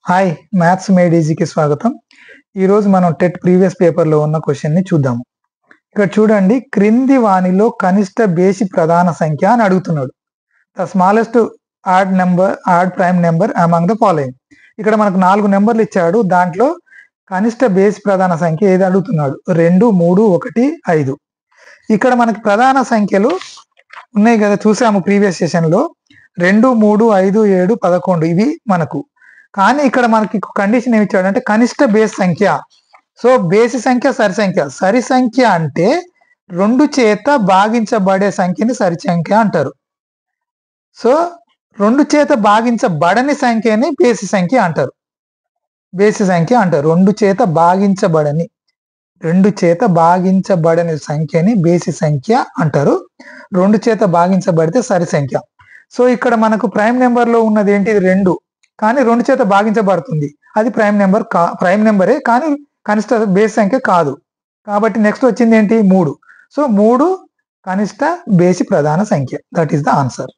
Hi maths made ఈజీకి స్వాగతం. ఈరోజు మనం టెట్ ప్రీవియస్ పేపర్లో ఉన్న క్వశ్చన్ని చూద్దాము. ఇక్కడ చూడండి, క్రింది వానిలో కనిష్ట బేసి ప్రధాన సంఖ్య అని అడుగుతున్నాడు. The smallest odd prime number among the following. ఇక్కడ మనకు 4 నెంబర్లు ఇచ్చాడు. దాంట్లో కనిష్ట బేసి ప్రధాన సంఖ్య ఏది అడుగుతున్నాడు? 2, 3, 1, 5. ఇక్కడ మనకి ప్రధాన సంఖ్యలు ఉన్నాయి కదా, చూసాము ప్రీవియస్ సెషన్లో. 2, 3, 5, 7, 11 ఇవి మనకు. కానీ ఇక్కడ మనకి కండిషన్ ఏమి ఇచ్చాడంటే కనిష్ట బేస్ సంఖ్య. సో బేసి సంఖ్య సరి సంఖ్య. సరి సంఖ్య అంటే 2 చేత భాగించబడే సంఖ్యని సరి సంఖ్య అంటారు. సో 2 చేత భాగించబడని సంఖ్యని బేసి సంఖ్య అంటారు. బేసి సంఖ్య అంటారు. 2 చేత భాగించబడని సంఖ్యని బేసి సంఖ్య అంటారు. 2 చేత భాగించబడితే సరి సంఖ్య. సో ఇక్కడ మనకు ప్రైమ్ నెంబర్ లో ఉన్నది ఏంటి? 2. కానీ 2 చేత భాగించబడుతుంది. అది ప్రైమ్ నెంబరే, కానీ కనిష్ట బేస్ సంఖ్య కాదు. కాబట్టి నెక్స్ట్ వచ్చింది ఏంటి? 3. సో 3 కనిష్ట బేసి ప్రధాన సంఖ్య. That is the answer.